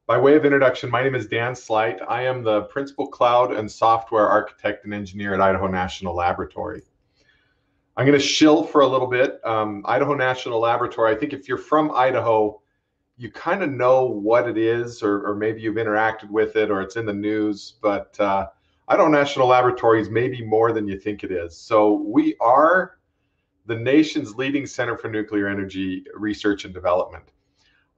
By way of introduction, my name is Dan Slight. I am the Principal Cloud and Software Architect and Engineer at Idaho National Laboratory. I'm going to shill for a little bit. Idaho National Laboratory, I think if you're from Idaho, you kind of know what it is, or maybe you've interacted with it, or it's in the news, but Idaho National Laboratory is maybe more than you think it is. So we are the nation's leading center for nuclear energy research and development.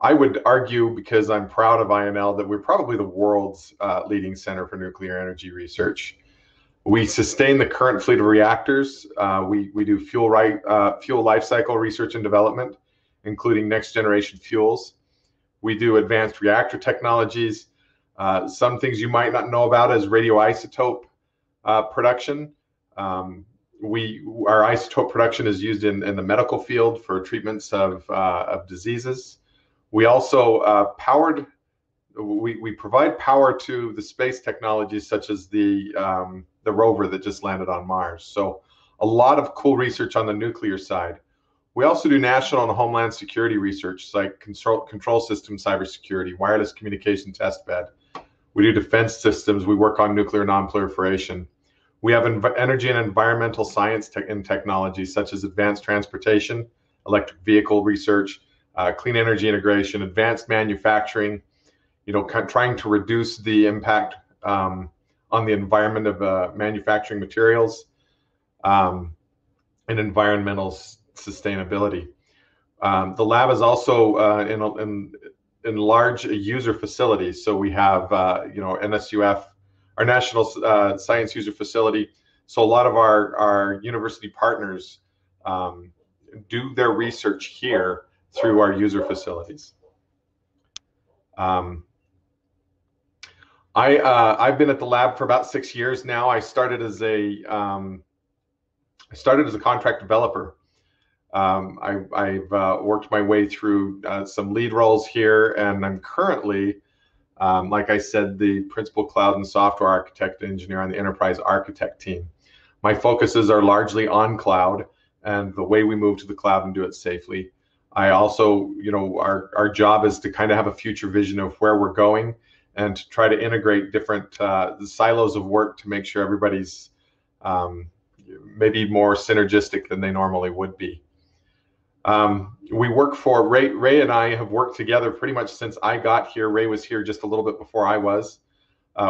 I would argue, because I'm proud of INL, that we're probably the world's leading center for nuclear energy research. We sustain the current fleet of reactors. We do fuel life cycle research and development, including next generation fuels. We do advanced reactor technologies. Some things you might not know about is radioisotope production. Our isotope production is used in the medical field for treatments of diseases. We also we provide power to the space technologies, such as the rover that just landed on Mars. So a lot of cool research on the nuclear side. We also do national and homeland security research, like control system cybersecurity, wireless communication test bed. We do defense systems. We work on nuclear nonproliferation. We have energy and environmental science and technology, such as advanced transportation, electric vehicle research, clean energy integration, advanced manufacturing, trying to reduce the impact on the environment of manufacturing materials, and environmental sustainability. The lab is also in large user facilities. So we have, NSUF, our National Science User Facility. So a lot of our university partners do their research here through our user facilities. I've been at the lab for about 6 years now. I started as a contract developer. I've worked my way through some lead roles here, and I'm currently, like I said, the principal cloud and software architect engineer on the enterprise architect team. My focuses are largely on cloud and the way we move to the cloud and do it safely. I also, our job is to kind of have a future vision of where we're going and to try to integrate different silos of work to make sure everybody's maybe more synergistic than they normally would be. We work for Ray and I have worked together pretty much since I got here. Ray was here just a little bit before I was.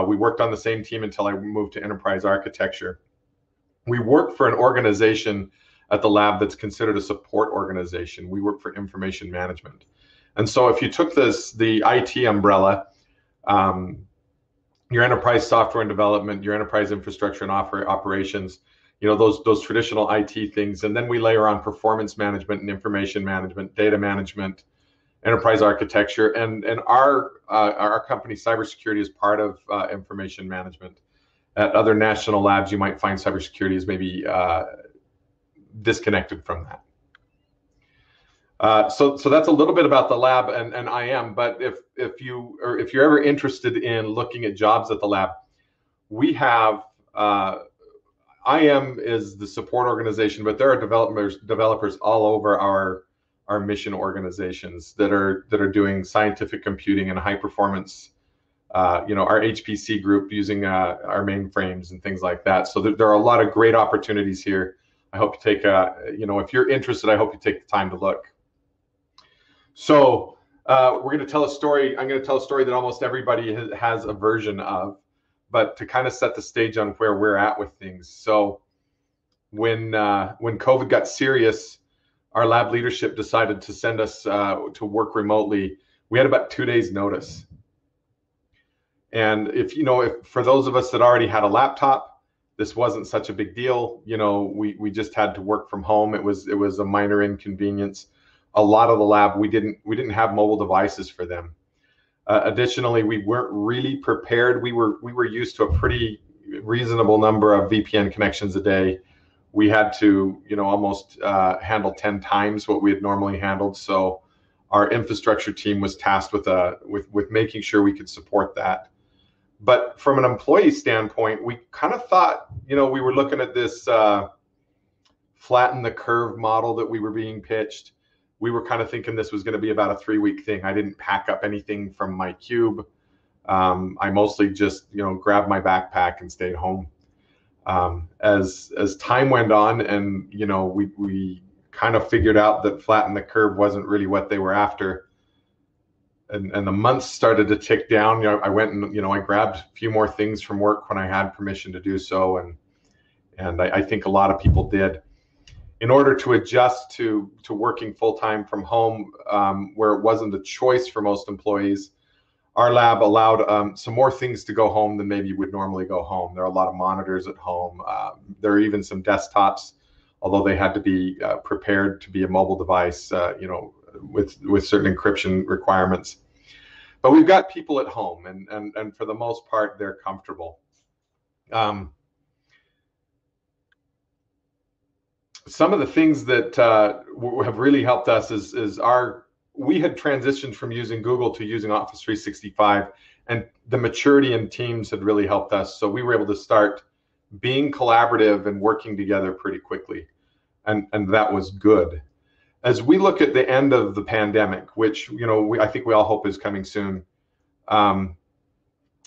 We worked on the same team until I moved to enterprise architecture. We work for an organization at the lab that's considered a support organization. We work for information management. And so if you took the IT umbrella, your enterprise software and development, your enterprise infrastructure and operations, those traditional IT things, and then we layer on performance management and information management, data management, enterprise architecture, and our company cybersecurity is part of information management. At other national labs, you might find cybersecurity is maybe disconnected from that. So that's a little bit about the lab and IM. But if you're ever interested in looking at jobs at the lab, we have IM is the support organization, but there are developers all over our mission organizations that are doing scientific computing and high performance. Our HPC group using our mainframes and things like that. So there are a lot of great opportunities here. I hope you take if you're interested, I hope you take the time to look. So we're going to tell a story. I'm going to tell a story that almost everybody has a version of, but to kind of set the stage on where we're at with things. So when COVID got serious, our lab leadership decided to send us to work remotely. We had about 2 days notice. And if for those of us that already had a laptop, this wasn't such a big deal. We just had to work from home. It was a minor inconvenience. A lot of the lab, we didn't have mobile devices for them. Additionally, we weren't really prepared. We were used to a pretty reasonable number of VPN connections a day. We had to almost handle 10 times what we had normally handled. So our infrastructure team was tasked with making sure we could support that. But from an employee standpoint, we kind of thought, we were looking at this flatten the curve model that we were being pitched. we were kind of thinking this was going to be about a 3-week thing. I didn't pack up anything from my cube. I mostly just, grabbed my backpack and stayed home. As time went on, and we kind of figured out that flatten the curve wasn't really what they were after, and the months started to tick down. I went and I grabbed a few more things from work when I had permission to do so, and I think a lot of people did. In order to adjust to working full-time from home, where it wasn't a choice for most employees, our lab allowed some more things to go home than maybe you would normally go home. There are a lot of monitors at home. There are even some desktops, although they had to be prepared to be a mobile device, with certain encryption requirements. But we've got people at home, and for the most part, they're comfortable. Some of the things that have really helped us is we had transitioned from using Google to using Office 365, and the maturity in teams had really helped us. So we were able to start being collaborative and working together pretty quickly, and that was good. As we look at the end of the pandemic, which I think we all hope is coming soon,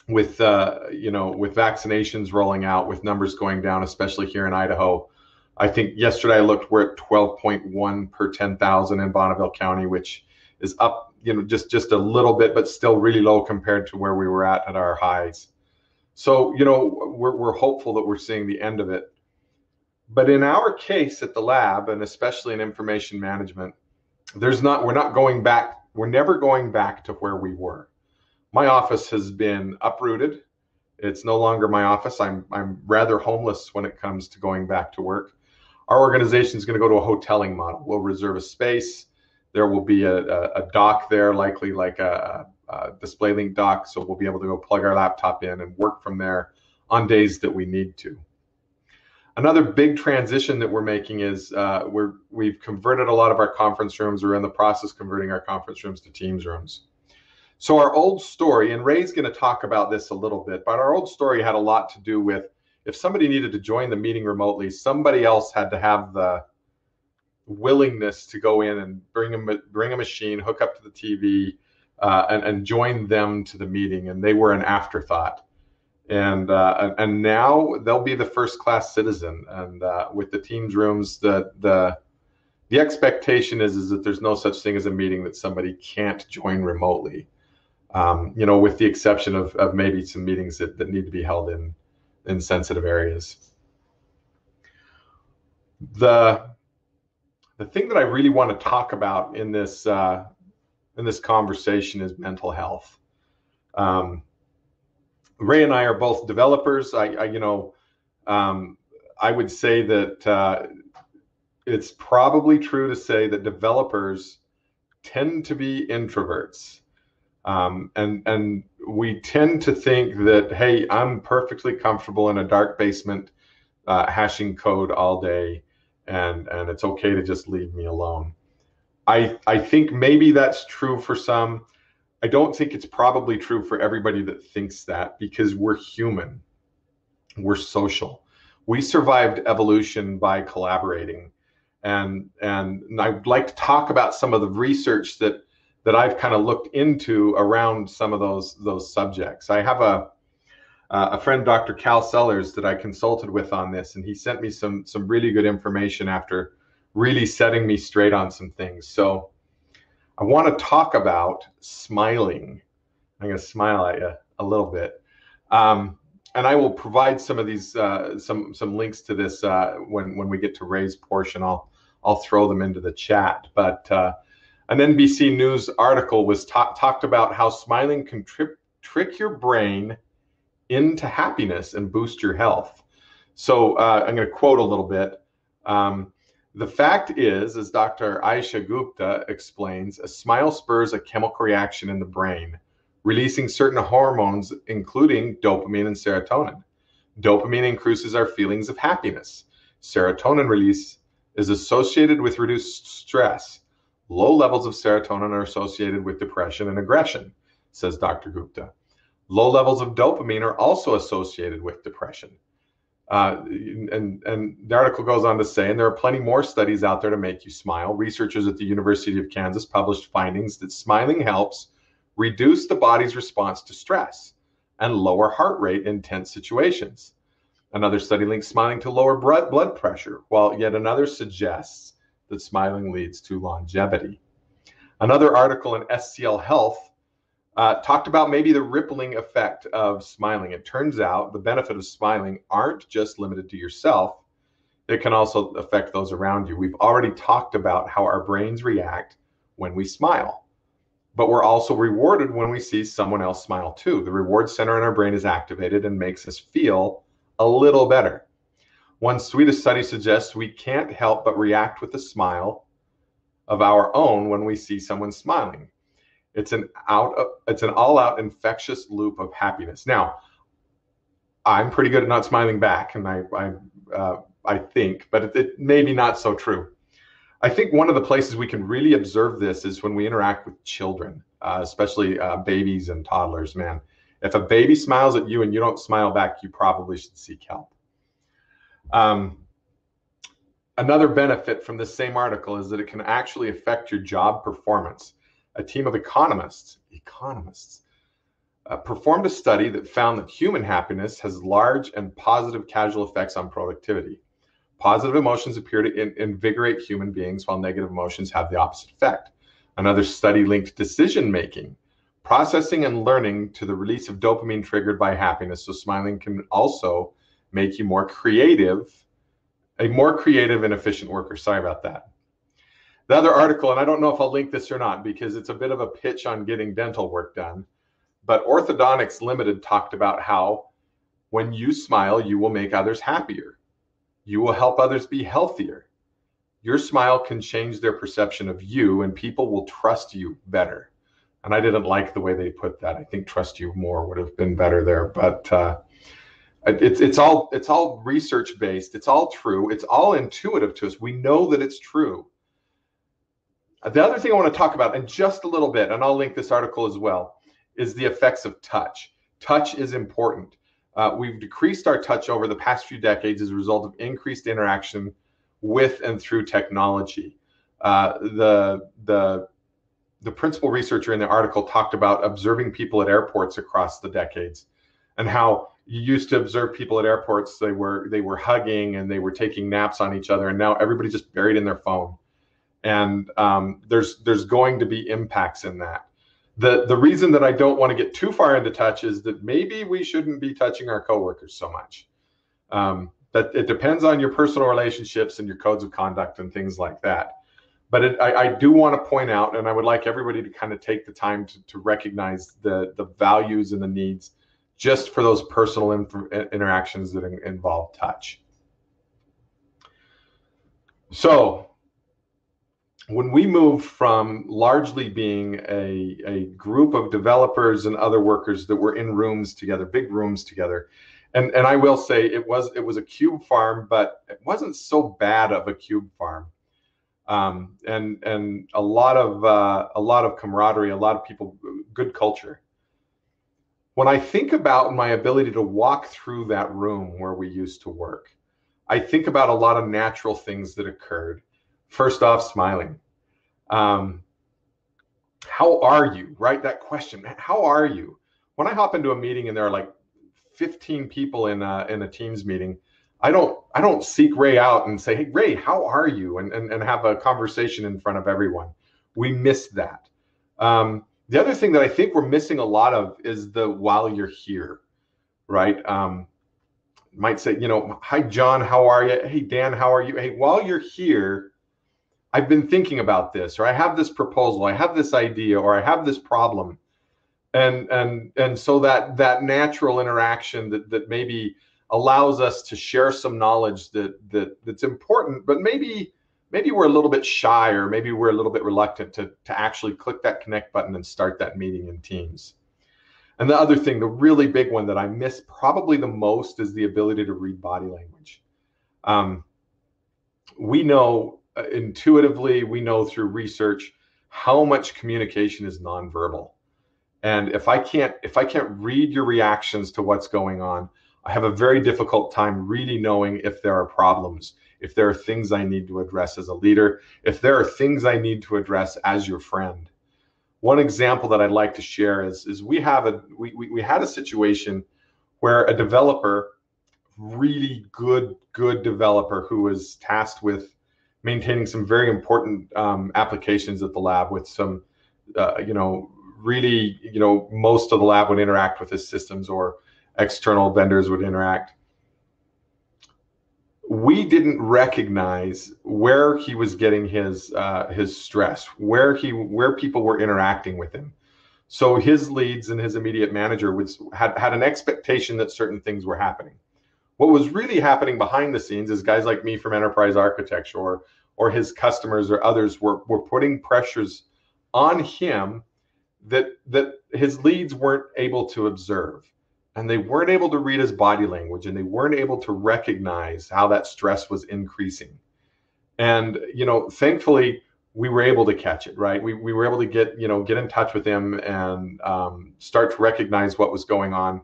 with vaccinations rolling out, with numbers going down, especially here in Idaho. I think yesterday I looked, we're at 12.1 per 10,000 in Bonneville County, which is up, just a little bit, but still really low compared to where we were at our highs. So, we're hopeful that we're seeing the end of it. But in our case at the lab, and especially in information management, we're never going back to where we were. My office has been uprooted. It's no longer my office. I'm rather homeless when it comes to going back to work. Our organization is going to go to a hoteling model. We'll reserve a space. There will be a dock there, likely like a display link dock, so we'll be able to go plug our laptop in and work from there on days that we need to. Another big transition that we're making is we've converted a lot of our conference rooms. We're in the process of converting our conference rooms to Teams rooms. So our old story, and Ray's going to talk about this a little bit, but our old story had a lot to do with if somebody needed to join the meeting remotely, somebody else had to have the willingness to go in and bring a machine, hook up to the TV, and join them to the meeting, and they were an afterthought. And now they'll be the first-class citizen. And with the Teams rooms, the expectation is that there's no such thing as a meeting that somebody can't join remotely. With the exception of maybe some meetings that need to be held in sensitive areas. The thing that I really want to talk about in this conversation is mental health. Ray and I are both developers. I would say that it's probably true to say that developers tend to be introverts. And we tend to think that, hey, I'm perfectly comfortable in a dark basement hashing code all day, and it's okay to just leave me alone. I think maybe that's true for some. I don't think it's probably true for everybody that thinks that, because we're human. We're social. We survived evolution by collaborating. And I'd like to talk about some of the research that I've kind of looked into around some of those subjects. I have a friend, Dr. Cal Sellers, that I consulted with on this, and he sent me some really good information after really setting me straight on some things. So I want to talk about smiling. I'm going to smile at you a little bit. And I will provide some of these, some links to this when we get to Ray's portion. I'll throw them into the chat. But an NBC News article was talked about how smiling can trick your brain into happiness and boost your health. So I'm going to quote a little bit. The fact is, as Dr. Aisha Gupta explains, a smile spurs a chemical reaction in the brain, releasing certain hormones, including dopamine and serotonin. Dopamine increases our feelings of happiness. Serotonin release is associated with reduced stress. Low levels of serotonin are associated with depression and aggression, says Dr. Gupta. Low levels of dopamine are also associated with depression. And the article goes on to say, and there are plenty more studies out there to make you smile. Researchers at the University of Kansas published findings that smiling helps reduce the body's response to stress and lower heart rate in tense situations. Another study links smiling to lower blood pressure, while yet another suggests that smiling leads to longevity. Another article in SCL Health talked about maybe the rippling effect of smiling. It turns out the benefit of smiling aren't just limited to yourself. It can also affect those around you. We've already talked about how our brains react when we smile, but we're also rewarded when we see someone else smile too. The reward center in our brain is activated and makes us feel a little better. One Swedish study suggests we can't help but react with a smile of our own when we see someone smiling. It's an all-out infectious loop of happiness. Now, I'm pretty good at not smiling back, and I think, but it may be not so true. I think one of the places we can really observe this is when we interact with children, especially babies and toddlers. Man, if a baby smiles at you and you don't smile back, you probably should seek help. Another benefit from this same article is that it can actually affect your job performance. A team of economists performed a study that found that human happiness has large and positive causal effects on productivity. Positive emotions appear to invigorate human beings, while negative emotions have the opposite effect. Another study linked decision-making, processing, and learning to the release of dopamine triggered by happiness. So smiling can also make you a more creative and efficient worker. Sorry about that. The other article, and I don't know if I'll link this or not because it's a bit of a pitch on getting dental work done, but Orthodontics Limited talked about how when you smile, you will make others happier. You will help others be healthier. Your smile can change their perception of you, and people will trust you better. And I didn't like the way they put that. I think trust you more would have been better there, but it's all research based. It's all true. It's all intuitive to us. We know that it's true. The other thing I want to talk about in just a little bit, and I'll link this article as well, is the effects of touch. Touch is important. We've decreased our touch over the past few decades as a result of increased interaction with and through technology. The principal researcher in the article talked about observing people at airports across the decades, and how you used to observe people at airports, they were hugging and they were taking naps on each other, and now everybody's just buried in their phone. And there's going to be impacts in that. The reason that I don't want to get too far into touch is that maybe we shouldn't be touching our coworkers so much. That it depends on your personal relationships and your codes of conduct and things like that. But I do want to point out, and I would like everybody to kind of take the time to recognize the values and the needs just for those personal interactions that involve touch. So when we moved from largely being a group of developers and other workers that were in rooms together, big rooms together, and I will say it was a cube farm, but it wasn't so bad of a cube farm, and a lot of camaraderie, a lot of people, good culture. When I think about my ability to walk through that room where we used to work, I think about a lot of natural things that occurred. First off, smiling. How are you? Right? That question. How are you? When I hop into a meeting and there are like 15 people in a Teams meeting, I don't seek Ray out and say, "Hey, Ray, how are you?" and have a conversation in front of everyone. We miss that. The other thing that I think we're missing a lot of is the "while you're here," right? Might say, "Hi, John, how are you? Hey, Dan, how are you? Hey, while you're here, I've been thinking about this, or I have this proposal, I have this idea, or I have this problem." And so that natural interaction that maybe allows us to share some knowledge that's important, but maybe we're a little bit shy, or maybe we're a little bit reluctant to actually click that connect button and start that meeting in Teams. And the other thing, the really big one that I miss probably the most, is the ability to read body language. We know intuitively, we know through research how much communication is nonverbal. And if I can't read your reactions to what's going on, I have a very difficult time really knowing if there are problems, if there are things I need to address as a leader, if there are things I need to address as your friend. One example that I'd like to share is we had a situation where a developer, really good developer who was tasked with maintaining some very important applications at the lab with some, really, most of the lab would interact with his systems or external vendors would interact. We didn't recognize where he was getting his stress, where people were interacting with him. So his leads and his immediate manager had an expectation that certain things were happening. What was really happening behind the scenes is guys like me from enterprise architecture or his customers or others were putting pressures on him that his leads weren't able to observe, and they weren't able to read his body language, and they weren't able to recognize how that stress was increasing. And thankfully we were able to catch it, right? We were able to get in touch with him and start to recognize what was going on.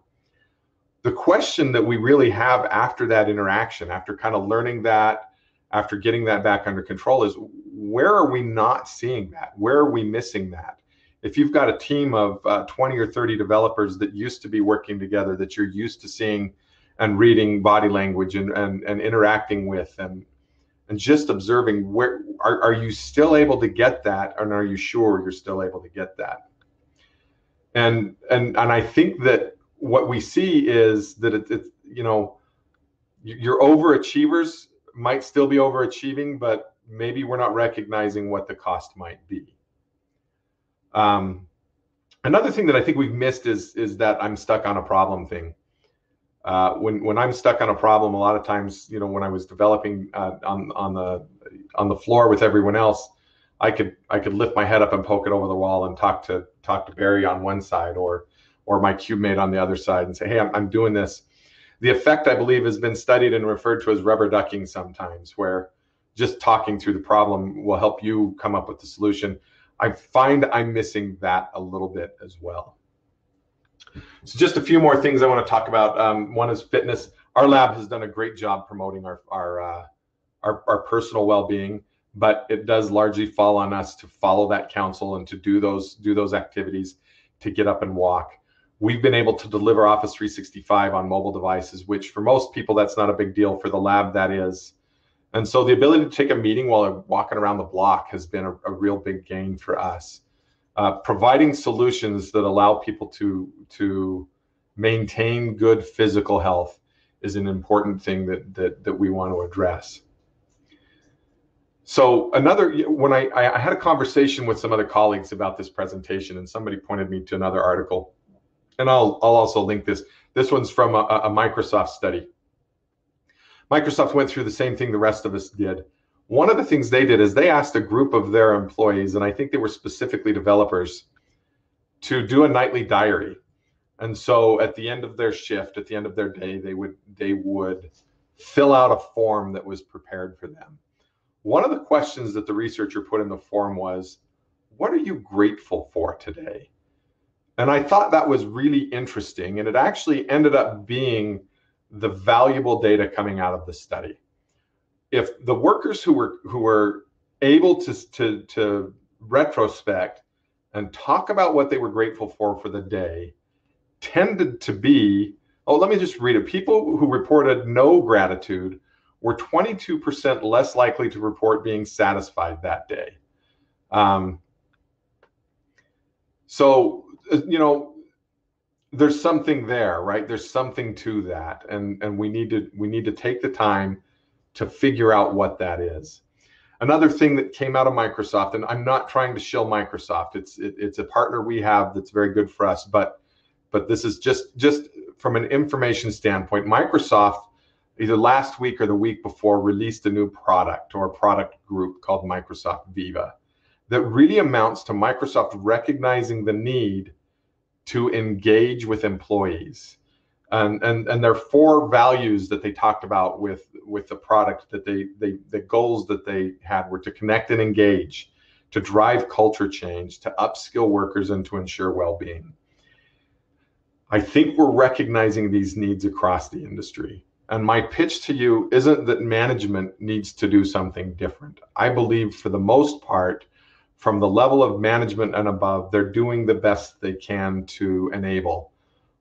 The question that we really have after that interaction, after kind of learning that, after getting that back under control, is where are we not seeing that? Where are we missing that? If you've got a team of 20 or 30 developers that used to be working together, that you're used to seeing and reading body language and interacting with and just observing, where are you still able to get that, and are you sure you're still able to get that? And I think that what we see is that your overachievers might still be overachieving, but maybe we're not recognizing what the cost might be. Another thing that I think we've missed is that I'm stuck on a problem thing. When I'm stuck on a problem, a lot of times, when I was developing on the floor with everyone else, I could lift my head up and poke it over the wall and talk to Barry on one side or my cube mate on the other side and say, hey, I'm doing this. The effect, I believe, has been studied and referred to as rubber ducking sometimes, where just talking through the problem will help you come up with the solution. I find I'm missing that a little bit as well. So just a few more things I want to talk about. One is fitness. Our lab has done a great job promoting our personal well-being, but it does largely fall on us to follow that counsel and to do those activities, to get up and walk. We've been able to deliver Office 365 on mobile devices, which for most people, that's not a big deal. For the lab, that is. And so the ability to take a meeting while I'm walking around the block has been a real big gain for us. Providing solutions that allow people to maintain good physical health is an important thing that we want to address. So when I had a conversation with some other colleagues about this presentation, and somebody pointed me to another article, and I'll also link this. This one's from a Microsoft study. Microsoft went through the same thing the rest of us did. One of the things they did is they asked a group of their employees, and I think they were specifically developers, to do a nightly diary. And so at the end of their shift, at the end of their day, they would fill out a form that was prepared for them. One of the questions that the researcher put in the form was, what are you grateful for today? And I thought that was really interesting, and it actually ended up being the valuable data coming out of the study. If the workers who were able to retrospect and talk about what they were grateful for the day tended to be, let me just read it. People who reported no gratitude were 22% less likely to report being satisfied that day. So, there's something there, right? There's something to that, and we need to take the time to figure out what that is. Another thing that came out of Microsoft, and I'm not trying to shill Microsoft. It's a partner we have that's very good for us, but this is just from an information standpoint. Microsoft, either last week or the week before, released a new product or a product group called Microsoft Viva that really amounts to Microsoft recognizing the need to engage with employees. And there are 4 values that they talked about with the product, that the goals that they had were to connect and engage, to drive culture change, to upskill workers, and to ensure well-being. I think we're recognizing these needs across the industry. And my pitch to you isn't that management needs to do something different. I believe for the most part, from the level of management and above, they're doing the best they can to enable.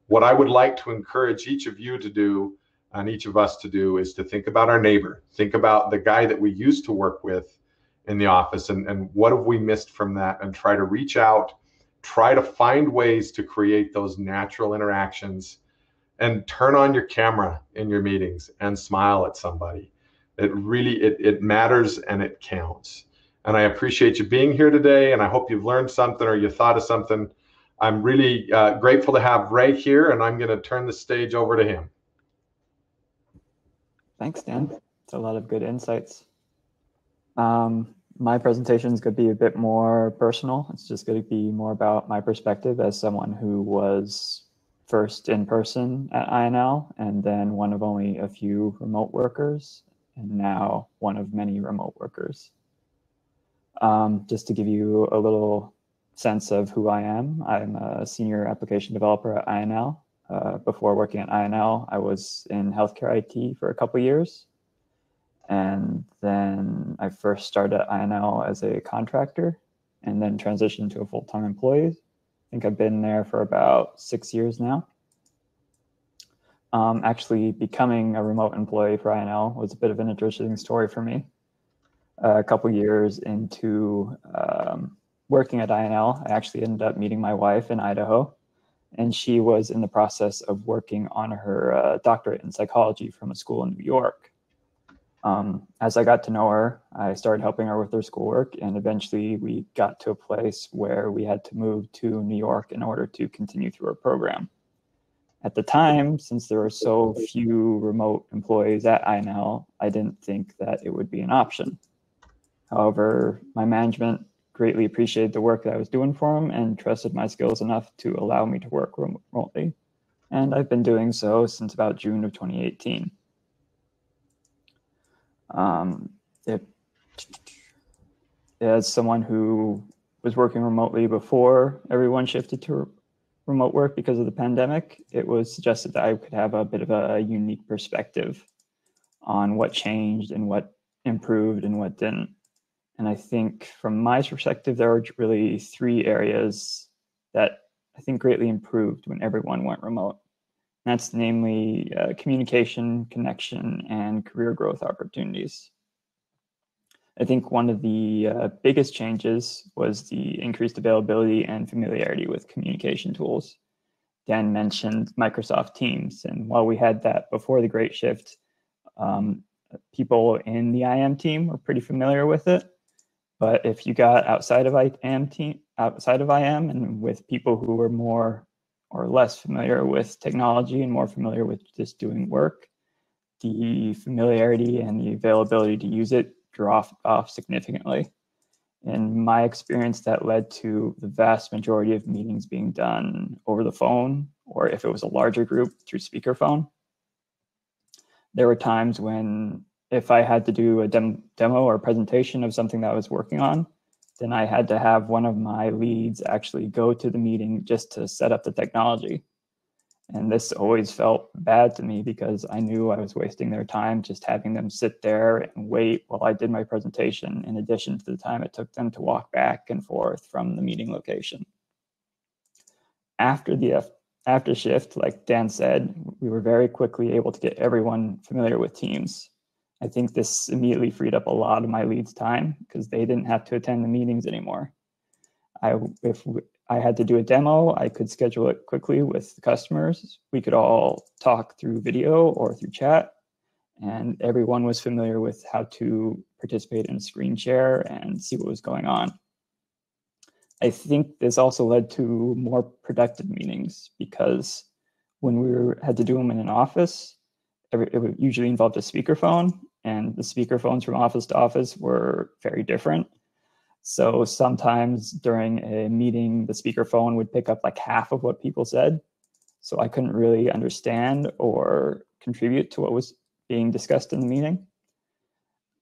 What I would like to encourage each of you to do and each of us to do is to think about our neighbor, think about the guy that we used to work with in the office, and what have we missed from that, and try to reach out, try to find ways to create those natural interactions, and turn on your camera in your meetings and smile at somebody. It matters and it counts. And I appreciate you being here today, and I hope you've learned something or you thought of something. I'm really grateful to have Ray here, and I'm going to turn the stage over to him. Thanks, Dan. It's a lot of good insights. My presentation is going to be a bit more personal. It's just going to be more about my perspective as someone who was first in person at INL, and then one of only a few remote workers, and now one of many remote workers. Just to give you a little sense of who I am, I'm a senior application developer at INL. Before working at INL, I was in healthcare IT for a couple years. And then I first started at INL as a contractor and then transitioned to a full-time employee. I think I've been there for about 6 years now. Actually, becoming a remote employee for INL was a bit of an interesting story for me. A couple years into working at INL, I actually ended up meeting my wife in Idaho, and she was in the process of working on her doctorate in psychology from a school in New York. As I got to know her, I started helping her with her schoolwork, and eventually we got to a place where we had to move to New York in order to continue through her program. At the time, since there were so few remote employees at INL, I didn't think that it would be an option. However, my management greatly appreciated the work that I was doing for them and trusted my skills enough to allow me to work remotely. And I've been doing so since about June of 2018. As someone who was working remotely before everyone shifted to remote work because of the pandemic, it was suggested that I could have a bit of a unique perspective on what changed and what improved and what didn't. And I think from my perspective, there are really 3 areas that I think greatly improved when everyone went remote. And that's namely communication, connection, and career growth opportunities. I think one of the biggest changes was the increased availability and familiarity with communication tools. Dan mentioned Microsoft Teams, and while we had that before the Great Shift, people in the IM team were pretty familiar with it. But if you got outside of IM and with people who were more or less familiar with technology and more familiar with just doing work, the familiarity and the availability to use it dropped off significantly. In my experience, that led to the vast majority of meetings being done over the phone, or if it was a larger group, through speakerphone. There were times when if I had to do a demo or presentation of something that I was working on, then I had to have one of my leads actually go to the meeting just to set up the technology. And this always felt bad to me because I knew I was wasting their time just having them sit there and wait while I did my presentation, in addition to the time it took them to walk back and forth from the meeting location. After shift, like Dan said, we were very quickly able to get everyone familiar with Teams. I think this immediately freed up a lot of my leads' time because they didn't have to attend the meetings anymore. If I had to do a demo, I could schedule it quickly with the customers. We could all talk through video or through chat, and everyone was familiar with how to participate in a screen share and see what was going on. I think this also led to more productive meetings because when we had to do them in an office, it usually involved a speakerphone, and the speakerphones from office to office were very different. So sometimes during a meeting, the speakerphone would pick up like half of what people said. So I couldn't really understand or contribute to what was being discussed in the meeting.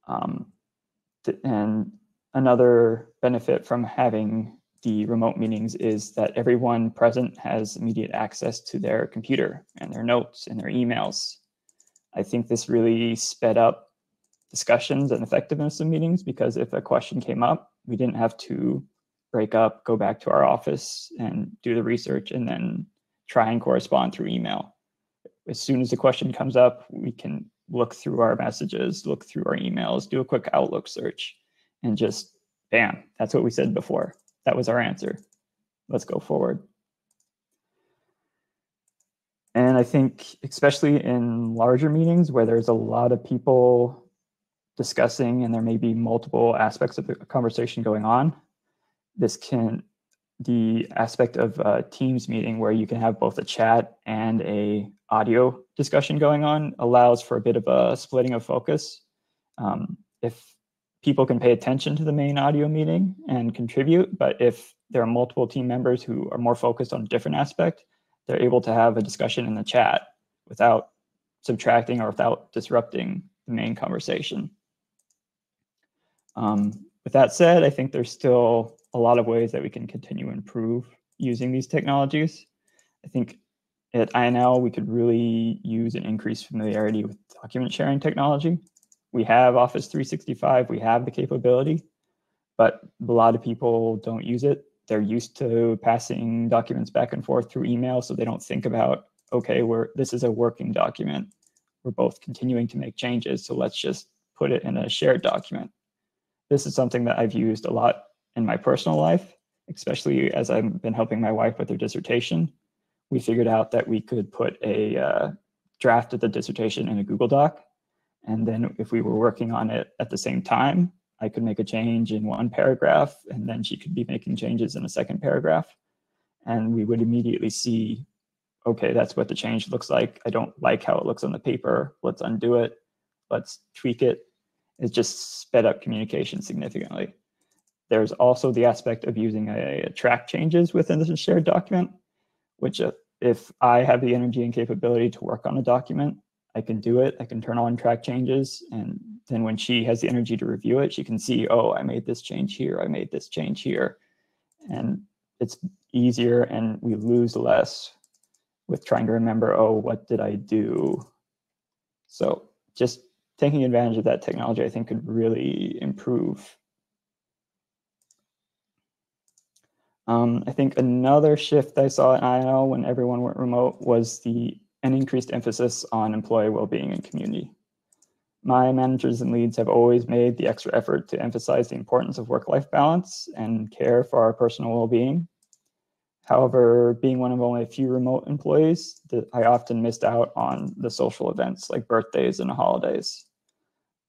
And another benefit from having the remote meetings is that everyone present has immediate access to their computer and their notes and their emails. I think this really sped up discussions and effectiveness of meetings, because if a question came up, we didn't have to break up, go back to our office and do the research and then try and correspond through email. As soon as the question comes up, we can look through our messages, look through our emails, do a quick Outlook search, and just bam, that's what we said before. That was our answer. Let's go forward. And I think especially in larger meetings where there's a lot of people discussing and there may be multiple aspects of the conversation going on, the aspect of a Teams meeting where you can have both a chat and a audio discussion going on allows for a bit of a splitting of focus. If people can pay attention to the main audio meeting and contribute, but if there are multiple team members who are more focused on a different aspect, they're able to have a discussion in the chat without subtracting or without disrupting the main conversation. With that said, I think there's still a lot of ways that we can continue to improve using these technologies. I think at INL, we could really use an increased familiarity with document sharing technology. We have Office 365, we have the capability, but a lot of people don't use it. They're used to passing documents back and forth through email, so they don't think about, okay, this is a working document. We're both continuing to make changes, so let's just put it in a shared document. This is something that I've used a lot in my personal life, especially as I've been helping my wife with her dissertation. We figured out that we could put a draft of the dissertation in a Google Doc. And then if we were working on it at the same time, I could make a change in one paragraph, and then she could be making changes in a second paragraph. And we would immediately see, okay, that's what the change looks like. I don't like how it looks on the paper. Let's undo it. Let's tweak it. It just sped up communication significantly. There's also the aspect of using a track changes within the shared document, which if I have the energy and capability to work on a document, I can do it. I can turn on track changes. And then when she has the energy to review it, she can see, oh, I made this change here. I made this change here. And it's easier and we lose less with trying to remember, oh, what did I do? So just taking advantage of that technology, I think, could really improve. I think another shift I saw at INL when everyone went remote was an increased emphasis on employee well-being and community. My managers and leads have always made the extra effort to emphasize the importance of work-life balance and care for our personal well-being. However, being one of only a few remote employees, I often missed out on the social events like birthdays and holidays.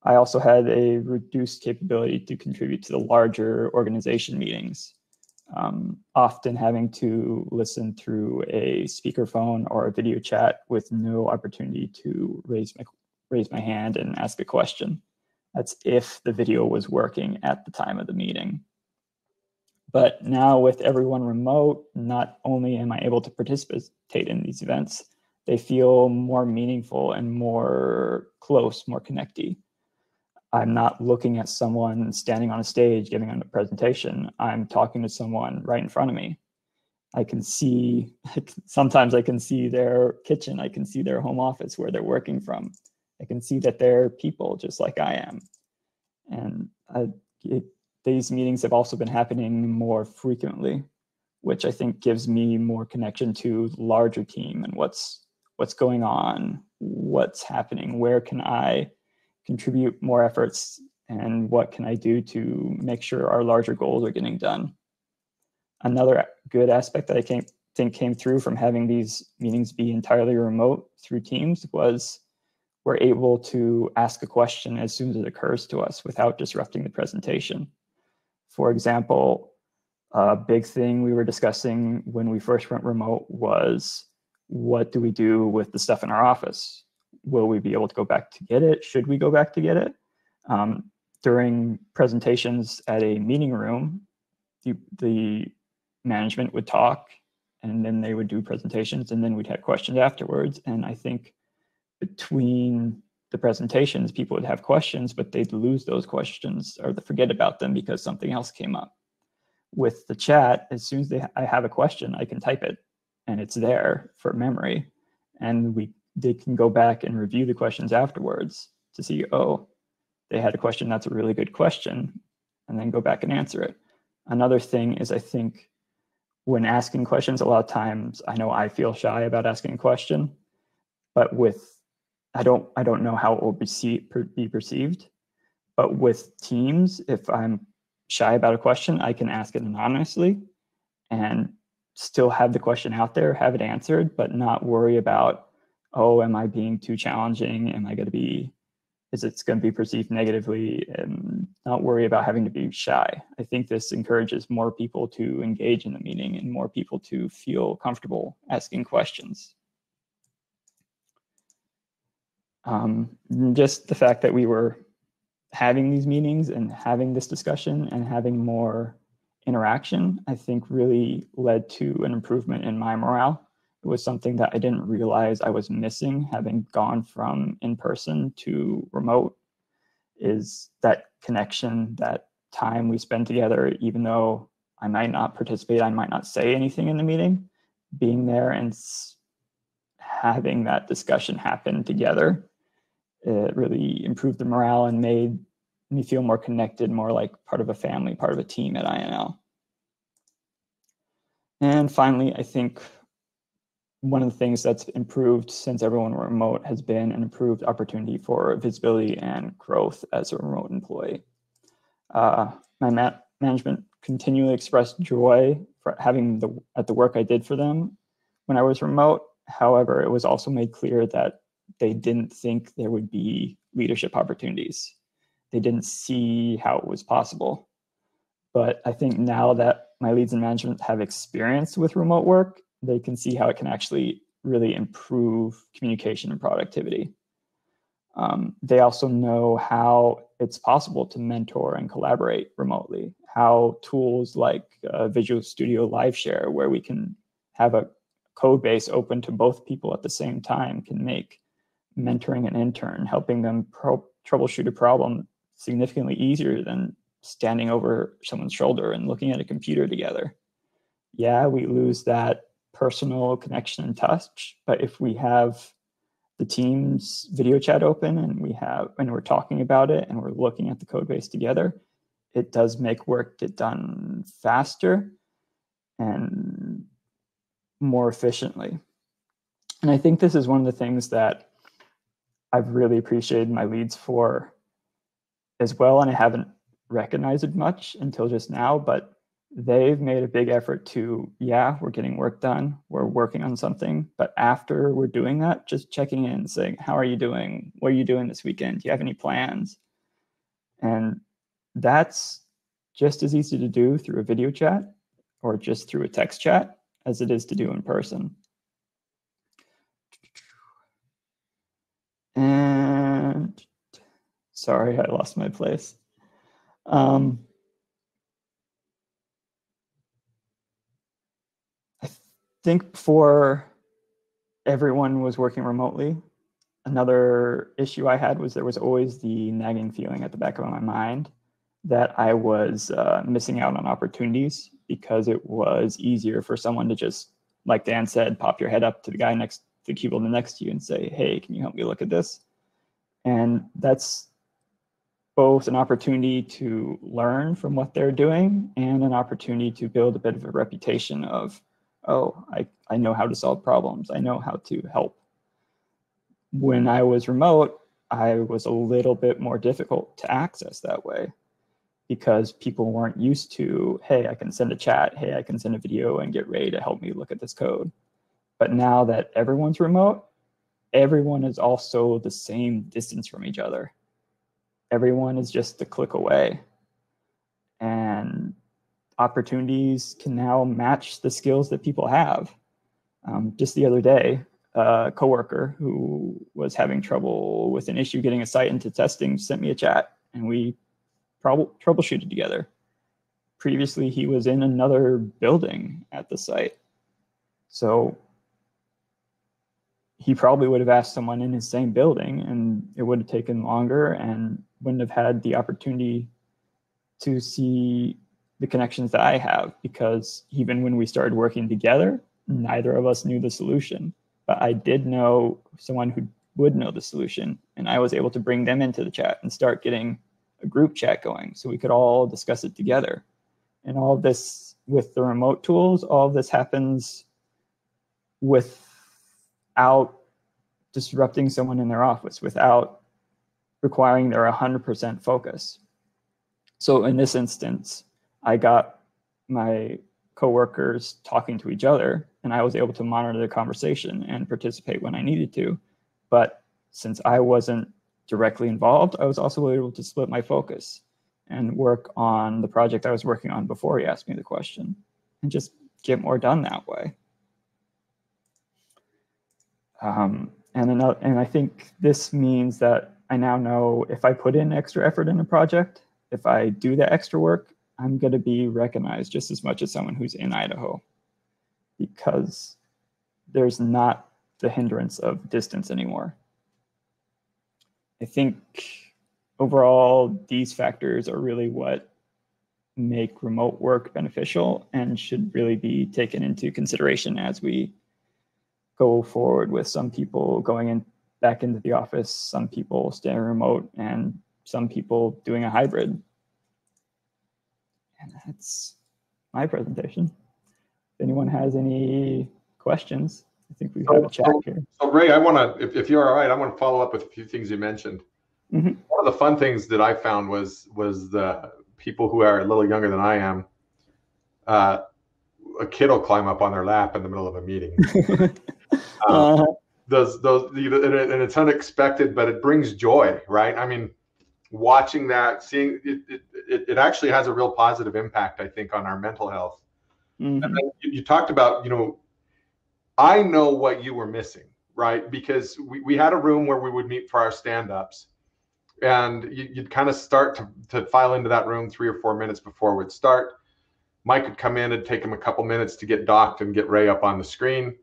I also had a reduced capability to contribute to the larger organization meetings, often having to listen through a speakerphone or a video chat with no opportunity to raise my hand and ask a question. That's if the video was working at the time of the meeting. But now with everyone remote, not only am I able to participate in these events, they feel more meaningful and more close, more connecty. I'm not looking at someone standing on a stage giving a presentation. I'm talking to someone right in front of me. I can see, sometimes I can see their kitchen. I can see their home office where they're working from. I can see that they're people just like I am. And these meetings have also been happening more frequently, which I think gives me more connection to the larger team and what's going on, what's happening, where can I contribute more efforts, and what can I do to make sure our larger goals are getting done. Another good aspect that I think came through from having these meetings be entirely remote through Teams was we're able to ask a question as soon as it occurs to us without disrupting the presentation. For example, a big thing we were discussing when we first went remote was, what do we do with the stuff in our office? Will we be able to go back to get it? Should we go back to get it? During presentations at a meeting room, the management would talk and then they would do presentations and then we'd have questions afterwards. And I think between the presentations, people would have questions, but they'd lose those questions or forget about them because something else came up. With the chat, as soon as I have a question, I can type it and it's there for memory. And they can go back and review the questions afterwards to see, oh, they had a question, that's a really good question, and then go back and answer it. Another thing is, I think when asking questions, a lot of times I know I feel shy about asking a question, but I don't know how it will be perceived. But with teams, if I'm shy about a question, I can ask it anonymously and still have the question out there, have it answered, but not worry about, oh, am I being too challenging? Is it going to be perceived negatively? And not worry about having to be shy. I think this encourages more people to engage in the meeting and more people to feel comfortable asking questions. Just the fact that we were having these meetings and having this discussion and having more interaction, I think really led to an improvement in my morale. It was something that I didn't realize I was missing, having gone from in-person to remote, is that connection, that time we spend together, even though I might not participate, I might not say anything in the meeting, being there and having that discussion happen together, it really improved the morale and made me feel more connected, more like part of a family, part of a team at INL. And finally, I think one of the things that's improved since everyone were remote has been an improved opportunity for visibility and growth as a remote employee. My management continually expressed joy for having at the work I did for them when I was remote. However, it was also made clear that they didn't think there would be leadership opportunities. They didn't see how it was possible. But I think now that my leads in management have experience with remote work, they can see how it can actually really improve communication and productivity. They also know how it's possible to mentor and collaborate remotely, how tools like Visual Studio Live Share, where we can have a code base open to both people at the same time, can make mentoring an intern, helping them troubleshoot a problem significantly easier than standing over someone's shoulder and looking at a computer together. Yeah, we lose that personal connection and touch, but if we have the team's video chat open and we're talking about it and we're looking at the code base together, it does make work get done faster and more efficiently. And I think this is one of the things that I've really appreciated my leads for as well, and I haven't recognized it much until just now, but they've made a big effort to, yeah, we're getting work done, we're working on something, but after we're doing that, just checking in, saying, how are you doing? What are you doing this weekend? Do you have any plans? And that's just as easy to do through a video chat or just through a text chat as it is to do in person. And sorry, I lost my place. I think before everyone was working remotely, another issue I had was there was always the nagging feeling at the back of my mind that I was missing out on opportunities because it was easier for someone to just, like Dan said, pop your head up to the guy next to the keyboard next to you and say, hey, can you help me look at this? And that's both an opportunity to learn from what they're doing and an opportunity to build a bit of a reputation of, oh, I know how to solve problems. I know how to help. When I was remote, I was a little bit more difficult to access that way because people weren't used to, hey, I can send a chat, hey, I can send a video and get Ray to help me look at this code. But now that everyone's remote, everyone is also the same distance from each other. Everyone is just a click away. And opportunities can now match the skills that people have. Just the other day, a coworker who was having trouble with an issue getting a site into testing sent me a chat, and we troubleshooted together. Previously, he was in another building at the site. So he probably would have asked someone in his same building, and it would have taken longer and wouldn't have had the opportunity to see the connections that I have, because even when we started working together, neither of us knew the solution, but I did know someone who would know the solution, and I was able to bring them into the chat and start getting a group chat going so we could all discuss it together. And all of this with the remote tools, all of this happens without disrupting someone in their office, without requiring their 100% focus. So in this instance, I got my coworkers talking to each other, and I was able to monitor the conversation and participate when I needed to. But since I wasn't directly involved, I was also able to split my focus and work on the project I was working on before he asked me the question, and just get more done that way. And I think this means that I now know if I put in extra effort in a project, if I do the extra work, I'm going to be recognized just as much as someone who's in Idaho, because there's not the hindrance of distance anymore. I think overall, these factors are really what make remote work beneficial and should really be taken into consideration as we go forward, with some people going back into the office, some people staying remote, and some people doing a hybrid. And that's my presentation. If anyone has any questions, I think we have a chat here. So Ray, I want to, if you're all right, I want to follow up with a few things you mentioned. One of the fun things that I found was the people who are a little younger than I am. A kid will climb up on their lap in the middle of a meeting. And it's unexpected, but it brings joy, right? I mean, watching that, seeing it actually has a real positive impact, I think, on our mental health. And then you talked about, I know what you were missing, right? Because we had a room where we would meet for our stand-ups, and you'd kind of start to file into that room 3 or 4 minutes before we'd start. Mike would come in, it'd take him a couple minutes to get docked and get Ray up on the screen.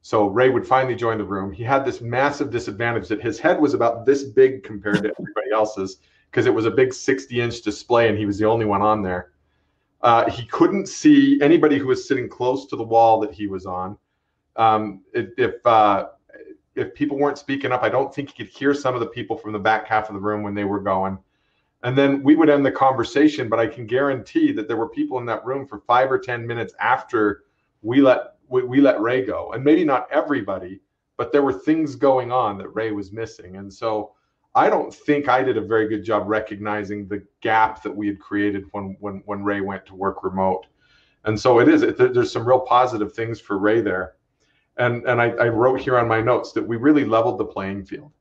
So Ray would finally join the room. He had this massive disadvantage that his head was about this big compared to everybody else's, because it was a big 60-inch display and he was the only one on there. He couldn't see anybody who was sitting close to the wall that he was on. If people weren't speaking up, I don't think he could hear some of the people from the back half of the room when they were going. And then we would end the conversation, but I can guarantee that there were people in that room for 5 or 10 minutes after we let Ray go. And maybe not everybody, but there were things going on that Ray was missing. And so I don't think I did a very good job recognizing the gap that we had created when Ray went to work remote. And so there's some real positive things for Ray there. And I wrote here on my notes that we really leveled the playing field.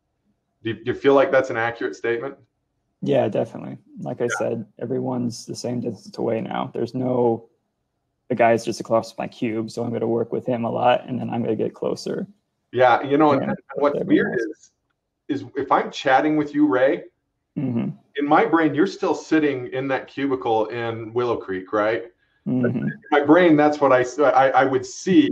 Do you feel like that's an accurate statement? Yeah, definitely. Like I said, everyone's the same distance away now. There's no, the guy's just across my cube, so I'm going to work with him a lot, and then I'm going to get closer. Yeah, and what's weird is if I'm chatting with you, Ray, in my brain, you're still sitting in that cubicle in Willow Creek, right? In my brain, that's what I would see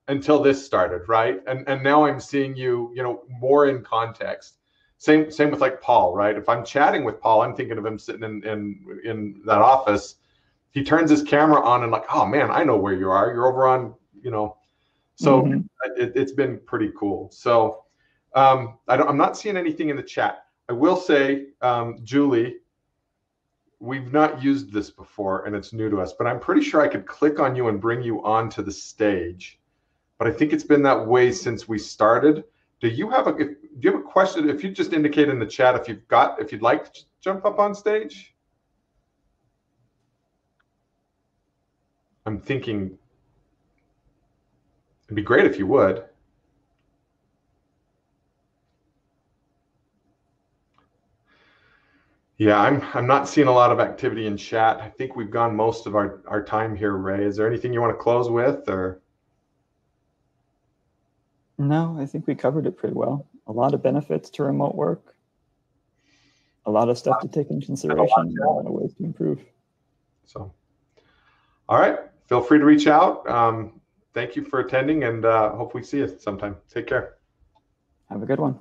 until this started, right? And now I'm seeing you, more in context. Same with like Paul, right? If I'm chatting with Paul, I'm thinking of him sitting in that office. He turns his camera on and like, oh man, I know where you are. You're over on, So it's been pretty cool. So I'm not seeing anything in the chat. I will say, Julie, we've not used this before and it's new to us, but I'm pretty sure I could click on you and bring you onto the stage. But I think it's been that way since we started. Do you have a question? If you just indicate in the chat if you'd like to jump up on stage. I'm thinking it'd be great if you would. Yeah, I'm not seeing a lot of activity in chat. I think we've gone most of our time here, Ray. Is there anything you want to close with, or? No, I think we covered it pretty well. A lot of benefits to remote work, a lot of stuff to take into consideration, a lot of ways to improve. So, all right, feel free to reach out. Thank you for attending, and hope we see you sometime. Take care. Have a good one.